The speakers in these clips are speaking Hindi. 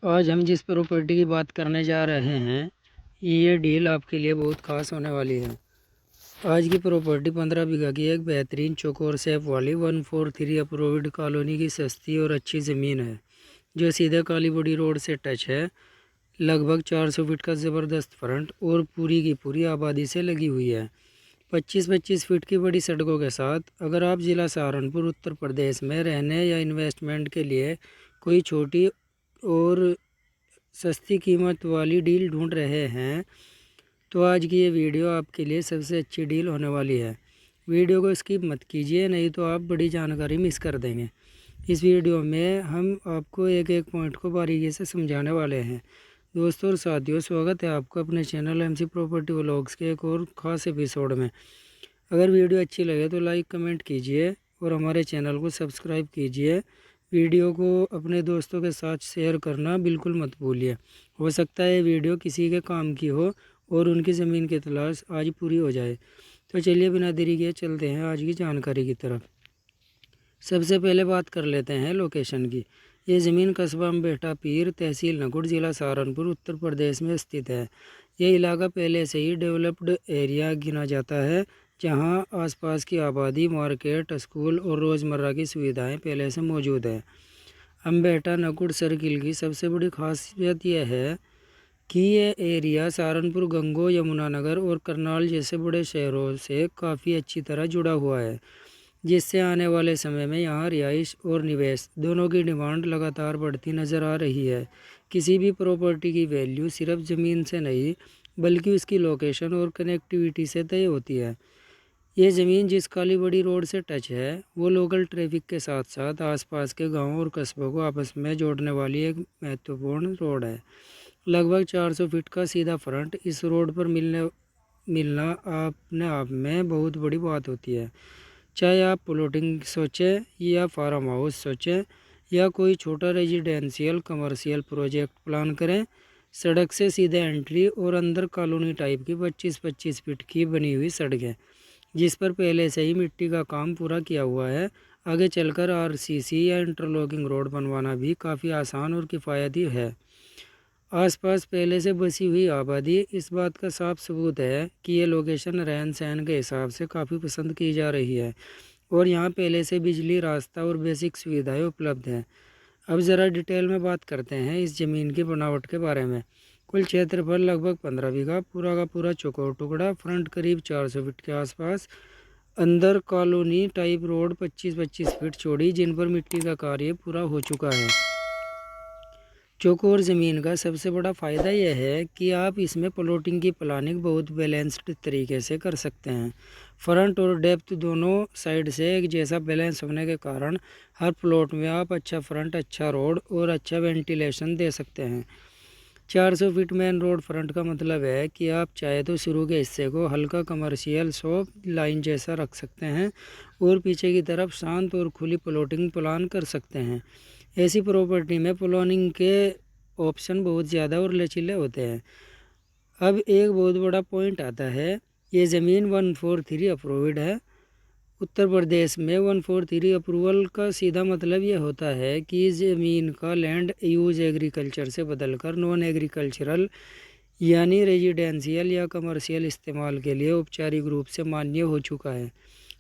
आज हम जिस प्रॉपर्टी की बात करने जा रहे हैं ये डील आपके लिए बहुत खास होने वाली है। आज की प्रॉपर्टी 15 बीघा की एक बेहतरीन चौकोर शेप वाली 143 अप्रूव्ड कॉलोनी की सस्ती और अच्छी ज़मीन है जो सीधे कालीबड़ी रोड से टच है। लगभग 400 फीट का ज़बरदस्त फ्रंट और पूरी की पूरी आबादी से लगी हुई है। 25-25 फीट की बड़ी सड़कों के साथ अगर आप ज़िला सहारनपुर उत्तर प्रदेश में रहने या इन्वेस्टमेंट के लिए कोई छोटी और सस्ती कीमत वाली डील ढूंढ रहे हैं तो आज की ये वीडियो आपके लिए सबसे अच्छी डील होने वाली है। वीडियो को स्किप मत कीजिए, नहीं तो आप बड़ी जानकारी मिस कर देंगे। इस वीडियो में हम आपको एक एक पॉइंट को बारीकी से समझाने वाले हैं। दोस्तों और साथियों, स्वागत है आपको अपने चैनल एमसी प्रॉपर्टी व्लॉग्स के एक और ख़ास एपिसोड में। अगर वीडियो अच्छी लगे तो लाइक कमेंट कीजिए और हमारे चैनल को सब्सक्राइब कीजिए। वीडियो को अपने दोस्तों के साथ शेयर करना बिल्कुल मत भूलिए। हो सकता है वीडियो किसी के काम की हो और उनकी ज़मीन की तलाश आज पूरी हो जाए। तो चलिए बिना देरी किए चलते हैं आज की जानकारी की तरफ। सबसे पहले बात कर लेते हैं लोकेशन की। ये ज़मीन कस्बा अम्बेहटा पीर, तहसील नकुड़, ज़िला सहारनपुर, उत्तर प्रदेश में स्थित है। ये इलाका पहले से ही डेवलप्ड एरिया गिना जाता है, जहां आसपास की आबादी, मार्केट, स्कूल और रोज़मर्रा की सुविधाएं पहले से मौजूद है। अम्बेहटा नकुड़ सर्किल की सबसे बड़ी खासियत यह है कि ये एरिया सहारनपुर, गंगो, यमुनानगर और करनाल जैसे बड़े शहरों से काफ़ी अच्छी तरह जुड़ा हुआ है, जिससे आने वाले समय में यहाँ रिहाइश और निवेश दोनों की डिमांड लगातार बढ़ती नज़र आ रही है। किसी भी प्रॉपर्टी की वैल्यू सिर्फ ज़मीन से नहीं बल्कि उसकी लोकेशन और कनेक्टिविटी से तय होती है। ये ज़मीन जिस कालीबड़ी रोड से टच है वो लोकल ट्रैफिक के साथ साथ आसपास के गांवों और कस्बों को आपस में जोड़ने वाली एक महत्वपूर्ण रोड है। लगभग 400 फीट का सीधा फ्रंट इस रोड पर मिलना अपने आप में बहुत बड़ी बात होती है। चाहे आप प्लॉटिंग सोचें या फार्म हाउस सोचें या कोई छोटा रेजिडेंशियल कमर्शियल प्रोजेक्ट प्लान करें, सड़क से सीधे एंट्री और अंदर कॉलोनी टाइप की 25-25 फीट की बनी हुई सड़क है, जिस पर पहले से ही मिट्टी का काम पूरा किया हुआ है। आगे चलकर आरसीसी या इंटरलॉकिंग रोड बनवाना भी काफ़ी आसान और किफ़ायती है। आसपास पहले से बसी हुई आबादी इस बात का साफ सबूत है कि ये लोकेशन रहन सहन के हिसाब से काफ़ी पसंद की जा रही है और यहाँ पहले से बिजली, रास्ता और बेसिक सुविधाएं उपलब्ध हैं। अब ज़रा डिटेल में बात करते हैं इस ज़मीन की बनावट के बारे में। कुल क्षेत्रफल लगभग 15 बीघा, पूरा का पूरा चौकोर टुकड़ा, फ्रंट करीब 400 फीट के आसपास, अंदर कॉलोनी टाइप रोड 25-25 फीट चौड़ी जिन पर मिट्टी का कार्य पूरा हो चुका है। चौकोर ज़मीन का सबसे बड़ा फ़ायदा यह है कि आप इसमें प्लॉटिंग की प्लानिंग बहुत बैलेंस्ड तरीके से कर सकते हैं। फ्रंट और डेप्थ दोनों साइड से एक जैसा बैलेंस होने के कारण हर प्लॉट में आप अच्छा फ्रंट, अच्छा रोड और अच्छा वेंटिलेशन दे सकते हैं। 400 फीट मेन रोड फ्रंट का मतलब है कि आप चाहे तो शुरू के हिस्से को हल्का कमर्शियल शॉप लाइन जैसा रख सकते हैं और पीछे की तरफ शांत और खुली प्लॉटिंग प्लान कर सकते हैं। ऐसी प्रॉपर्टी में प्लानिंग के ऑप्शन बहुत ज़्यादा और लचीले होते हैं। अब एक बहुत बड़ा पॉइंट आता है, ये ज़मीन 143 अप्रूव्ड है। उत्तर प्रदेश में 143 अप्रूवल का सीधा मतलब ये होता है कि ज़मीन का लैंड यूज एग्रीकल्चर से बदलकर नॉन एग्रीकल्चरल यानी रेजिडेंशियल या कमर्शियल इस्तेमाल के लिए औपचारिक रूप से मान्य हो चुका है।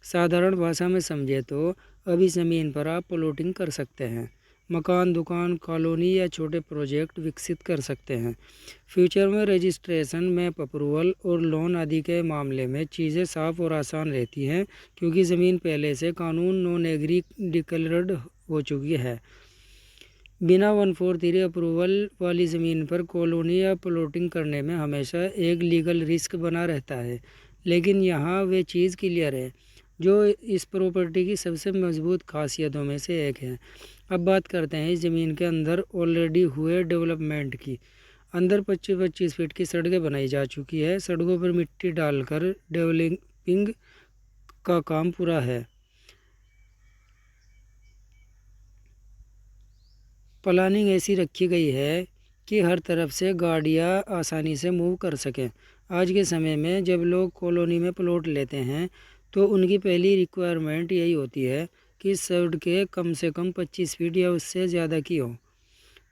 साधारण भाषा में समझे तो अब इस ज़मीन पर आप प्लॉटिंग कर सकते हैं, मकान, दुकान, कॉलोनी या छोटे प्रोजेक्ट विकसित कर सकते हैं। फ्यूचर में रजिस्ट्रेशन, मैप अप्रूवल और लोन आदि के मामले में चीज़ें साफ और आसान रहती हैं, क्योंकि ज़मीन पहले से कानून नॉन एग्री डिक्लेयर्ड हो चुकी है। बिना 143 अप्रूवल वाली ज़मीन पर कॉलोनी या प्लॉटिंग करने में हमेशा एक लीगल रिस्क बना रहता है, लेकिन यहाँ वे चीज़ क्लियर है, जो इस प्रॉपर्टी की सबसे मजबूत खासियतों में से एक है। अब बात करते हैं इस ज़मीन के अंदर ऑलरेडी हुए डेवलपमेंट की। अंदर 25-25 फीट की सड़कें बनाई जा चुकी है। सड़कों पर मिट्टी डालकर डेवलपिंग का काम पूरा है। प्लानिंग ऐसी रखी गई है कि हर तरफ से गाड़ियां आसानी से मूव कर सकें। आज के समय में जब लोग कॉलोनी में प्लॉट लेते हैं तो उनकी पहली रिक्वायरमेंट यही होती है कि सड़कें कम से कम 25 फीट या उससे ज़्यादा की हो।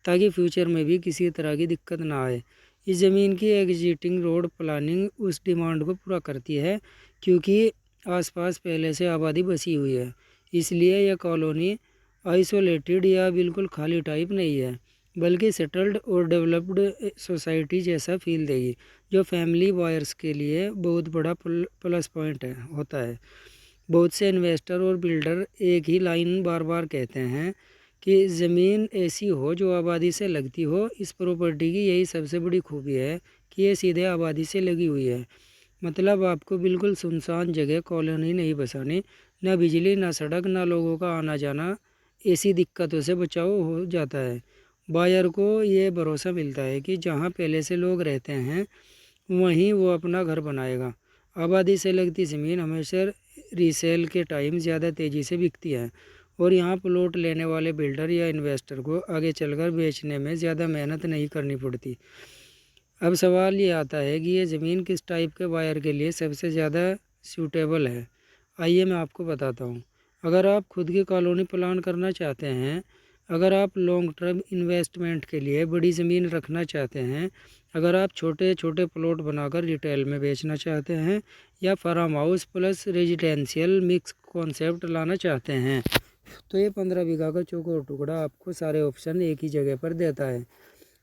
ताकि फ्यूचर में भी किसी तरह की दिक्कत ना आए। इस ज़मीन की एग्जिस्टिंग रोड प्लानिंग उस डिमांड को पूरा करती है, क्योंकि आसपास पहले से आबादी बसी हुई है। इसलिए यह कॉलोनी आइसोलेटेड या बिल्कुल खाली टाइप नहीं है, बल्कि सेटल्ड और डेवलप्ड सोसाइटी जैसा फील देगी, जो फैमिली बायर्स के लिए बहुत बड़ा प्लस पॉइंट होता है। बहुत से इन्वेस्टर और बिल्डर एक ही लाइन बार बार कहते हैं कि ज़मीन ऐसी हो जो आबादी से लगती हो। इस प्रॉपर्टी की यही सबसे बड़ी खूबी है कि ये सीधे आबादी से लगी हुई है। मतलब आपको बिल्कुल सुनसान जगह कॉलोनी नहीं बसानी, ना बिजली, ना सड़क, ना लोगों का आना जाना। ऐसी दिक्कतों से बचाव हो जाता है। बायर को ये भरोसा मिलता है कि जहाँ पहले से लोग रहते हैं वहीं वो अपना घर बनाएगा। आबादी से लगती ज़मीन हमेशा रीसेल के टाइम ज़्यादा तेज़ी से बिकती है, और यहाँ प्लॉट लेने वाले बिल्डर या इन्वेस्टर को आगे चलकर बेचने में ज़्यादा मेहनत नहीं करनी पड़ती। अब सवाल ये आता है कि ये ज़मीन किस टाइप के बायर के लिए सबसे ज़्यादा सूटेबल है। आइए मैं आपको बताता हूँ। अगर आप खुद की कॉलोनी प्लान करना चाहते हैं, अगर आप लॉन्ग टर्म इन्वेस्टमेंट के लिए बड़ी ज़मीन रखना चाहते हैं, अगर आप छोटे छोटे प्लॉट बनाकर रिटेल में बेचना चाहते हैं, या farmhouse plus residential mix concept लाना चाहते हैं, तो ये 15 बीघा का चौकोर टुकड़ा आपको सारे ऑप्शन एक ही जगह पर देता है।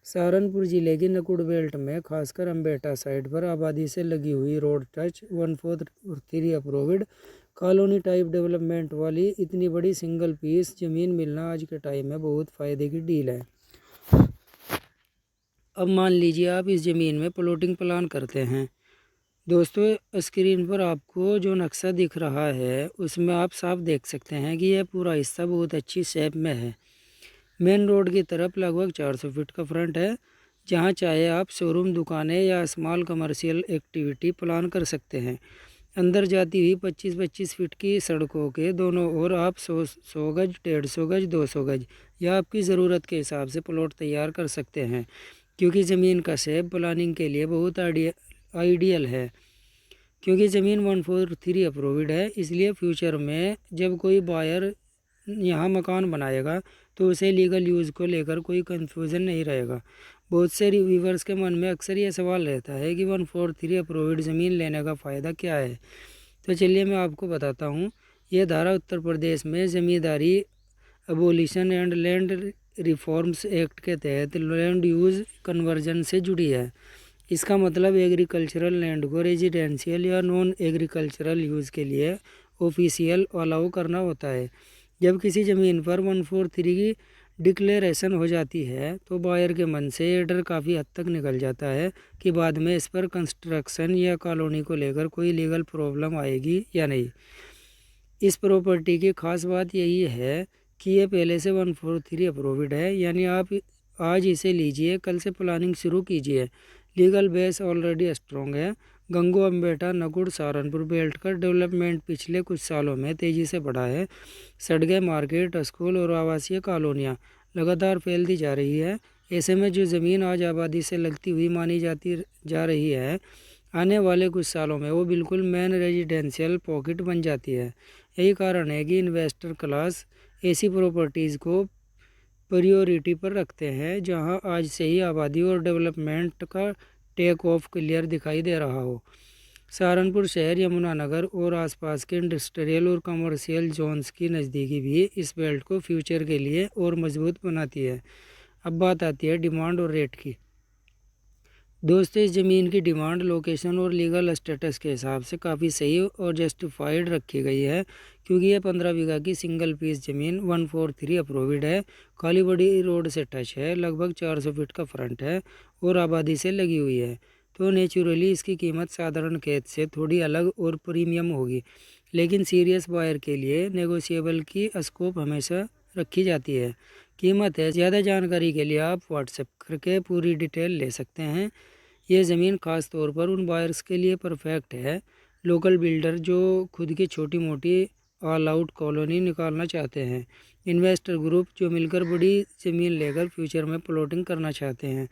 सहारनपुर जिले की नकुड़ बेल्ट में, खासकर अम्बेटा साइड पर आबादी से लगी हुई road touch 143 approved colony type development वाली इतनी बड़ी सिंगल पीस ज़मीन मिलना आज के टाइम में बहुत फ़ायदे की डील है। अब मान लीजिए आप इस ज़मीन में प्लॉटिंग प्लान करते हैं। दोस्तों, स्क्रीन पर आपको जो नक्शा दिख रहा है उसमें आप साफ देख सकते हैं कि यह पूरा हिस्सा बहुत अच्छी शेप में है। मेन रोड की तरफ लगभग 400 फीट का फ्रंट है, जहां चाहे आप शोरूम, दुकानें या स्मॉल कमर्शियल एक्टिविटी प्लान कर सकते हैं। अंदर जाती हुई 25-25 फीट की सड़कों के दोनों ओर आप 100 गज, 150 गज, 200 गज या आपकी ज़रूरत के हिसाब से प्लॉट तैयार कर सकते हैं, क्योंकि ज़मीन का शेप प्लानिंग के लिए बहुत आइडियल है। क्योंकि ज़मीन 143 अप्रूव्ड है, इसलिए फ्यूचर में जब कोई बायर यहाँ मकान बनाएगा तो उसे लीगल यूज़ को लेकर कोई कन्फ्यूज़न नहीं रहेगा। बहुत से व्यूवर्स के मन में अक्सर ये सवाल रहता है कि 143 अप्रूव्ड ज़मीन लेने का फ़ायदा क्या है। तो चलिए मैं आपको बताता हूँ। ये धारा उत्तर प्रदेश में zamindari abolition and land reforms act के तहत लैंड यूज़ कन्वर्जन से जुड़ी है। इसका मतलब एग्रीकल्चरल लैंड को रेजिडेंशियल या नॉन एग्रीकल्चरल यूज़ के लिए ऑफिशियल अलाउ करना होता है। जब किसी ज़मीन पर 143 की डिक्लेरेशन हो जाती है तो बायर के मन से ये डर काफ़ी हद तक निकल जाता है कि बाद में इस पर कंस्ट्रक्शन या कॉलोनी को लेकर कोई लीगल प्रॉब्लम आएगी या नहीं। इस प्रॉपर्टी की खास बात यही है कि ये पहले से 143 अप्रूव्ड है, यानी आप आज इसे लीजिए, कल से प्लानिंग शुरू कीजिए। लीगल बेस ऑलरेडी स्ट्रॉन्ग है। गंगो, अम्बेटा, नकुड़, सहारनपुर बेल्ट का डेवलपमेंट पिछले कुछ सालों में तेज़ी से बढ़ा है। सड़कें, मार्केट, स्कूल और आवासीय कॉलोनियाँ लगातार फैलती जा रही है। ऐसे में जो ज़मीन आज आबादी से लगती हुई मानी जाती जा रही है, आने वाले कुछ सालों में वो बिल्कुल मेन रेजिडेंशियल पॉकेट बन जाती है। यही कारण है कि इन्वेस्टर क्लास ऐसी प्रॉपर्टीज़ को प्रायोरिटी पर रखते हैं जहां आज से ही आबादी और डेवलपमेंट का टेक ऑफ क्लियर दिखाई दे रहा हो। सहारनपुर शहर, यमुनानगर और आसपास के इंडस्ट्रियल और कमर्शियल जोन्स की नज़दीकी भी इस बेल्ट को फ्यूचर के लिए और मजबूत बनाती है। अब बात आती है डिमांड और रेट की। दोस्तों, इस ज़मीन की डिमांड लोकेशन और लीगल स्टेटस के हिसाब से काफ़ी सही और जस्टिफाइड रखी गई है, क्योंकि यह 15 बीघा की सिंगल पीस ज़मीन 143 अप्रूव्ड है, खाली बड़ी रोड से टच है, लगभग 400 फीट का फ्रंट है और आबादी से लगी हुई है। तो नेचुरली इसकी कीमत साधारण खेत से थोड़ी अलग और प्रीमियम होगी, लेकिन सीरियस बायर के लिए नेगोशिएबल की स्कोप हमेशा रखी जाती है। कीमत है, ज़्यादा जानकारी के लिए आप व्हाट्सएप करके पूरी डिटेल ले सकते हैं। ये ज़मीन ख़ास तौर पर उन बायर्स के लिए परफेक्ट है, लोकल बिल्डर जो खुद की छोटी मोटी ऑल आउट कॉलोनी निकालना चाहते हैं, इन्वेस्टर ग्रुप जो मिलकर बड़ी ज़मीन लेकर फ्यूचर में प्लॉटिंग करना चाहते हैं,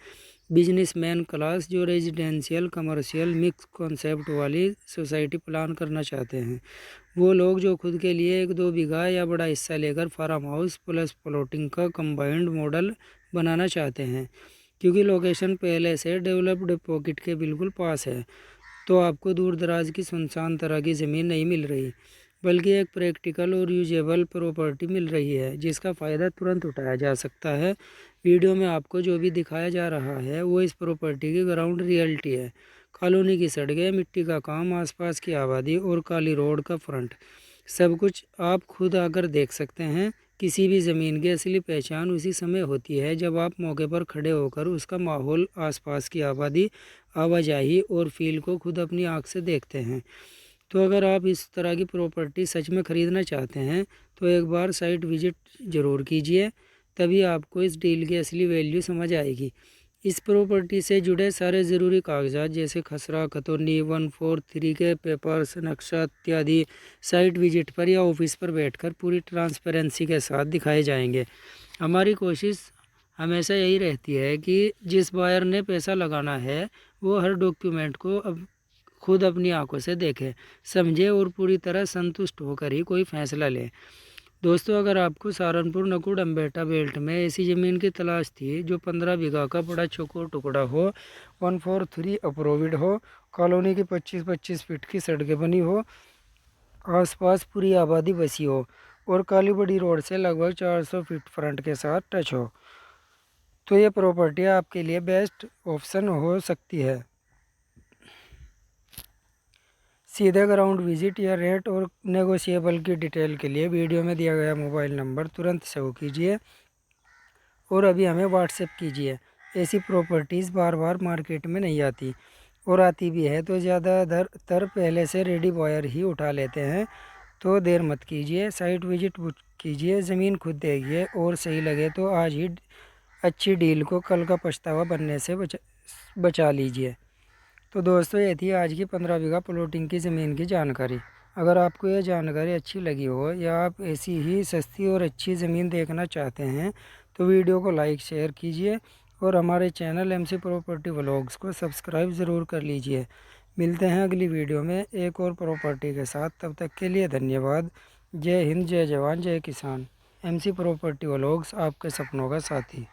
बिजनेसमैन क्लास जो रेजिडेंशियल कमर्शियल मिक्स कॉन्सेप्ट वाली सोसाइटी प्लान करना चाहते हैं, वो लोग जो खुद के लिए 1-2 बीघा या बड़ा हिस्सा लेकर फार्म हाउस प्लस प्लॉटिंग का कंबाइंड मॉडल बनाना चाहते हैं, क्योंकि लोकेशन पहले से डेवलप्ड पॉकेट के बिल्कुल पास है, तो आपको दूर दराज की सुनसान तरह की ज़मीन नहीं मिल रही, बल्कि एक प्रैक्टिकल और यूजेबल प्रॉपर्टी मिल रही है जिसका फ़ायदा तुरंत उठाया जा सकता है। वीडियो में आपको जो भी दिखाया जा रहा है वो इस प्रॉपर्टी की ग्राउंड रियलिटी है। कॉलोनी की सड़कें, मिट्टी का काम, आसपास की आबादी और काली रोड का फ्रंट, सब कुछ आप खुद आकर देख सकते हैं। किसी भी ज़मीन की असली पहचान उसी समय होती है जब आप मौके पर खड़े होकर उसका माहौल, आसपास की आबादी, आवाजाही और फील को खुद अपनी आँख से देखते हैं। तो अगर आप इस तरह की प्रॉपर्टी सच में ख़रीदना चाहते हैं तो एक बार साइट विजिट ज़रूर कीजिए, तभी आपको इस डील की असली वैल्यू समझ आएगी। इस प्रॉपर्टी से जुड़े सारे ज़रूरी कागजात जैसे खसरा, खतौनी, 143 के पेपर्स, नक्शा इत्यादि साइट विजिट पर या ऑफिस पर बैठकर पूरी ट्रांसपेरेंसी के साथ दिखाए जाएंगे। हमारी कोशिश हमेशा यही रहती है कि जिस बायर ने पैसा लगाना है वो हर डॉक्यूमेंट को अब खुद अपनी आंखों से देखे, समझे और पूरी तरह संतुष्ट होकर ही कोई फैसला ले। दोस्तों, अगर आपको सहारनपुर नकुड़ अम्बेटा बेल्ट में ऐसी ज़मीन की तलाश थी जो 15 बीघा का बड़ा चौकोर टुकड़ा हो, 143 अप्रूव्ड हो, कॉलोनी की 25-25 फीट की सड़कें बनी हो, आसपास पूरी आबादी बसी हो और काली बड़ी रोड से लगभग 400 फीट फ्रंट के साथ टच हो, तो ये प्रॉपर्टी आपके लिए बेस्ट ऑप्शन हो सकती है। सीधे ग्राउंड विजिट या रेट और नेगोशिएबल की डिटेल के लिए वीडियो में दिया गया मोबाइल नंबर तुरंत सेव कीजिए और अभी हमें व्हाट्सएप कीजिए। ऐसी प्रॉपर्टीज़ बार बार मार्केट में नहीं आती, और आती भी है तो ज़्यादातर पहले से रेडी बायर ही उठा लेते हैं। तो देर मत कीजिए, साइट विजिट बुक कीजिए, ज़मीन खुद देखिए और सही लगे तो आज ही अच्छी डील को कल का पछतावा बनने से बचा लीजिए। तो दोस्तों, ये थी आज की 15 बीघा प्लॉटिंग की ज़मीन की जानकारी। अगर आपको यह जानकारी अच्छी लगी हो या आप ऐसी ही सस्ती और अच्छी ज़मीन देखना चाहते हैं तो वीडियो को लाइक शेयर कीजिए और हमारे चैनल एमसी प्रॉपर्टी व्लॉग्स को सब्सक्राइब ज़रूर कर लीजिए। मिलते हैं अगली वीडियो में एक और प्रॉपर्टी के साथ। तब तक के लिए धन्यवाद। जय हिंद, जय जवान, जय किसान। एमसी प्रॉपर्टी व्लॉग्स, आपके सपनों का साथी।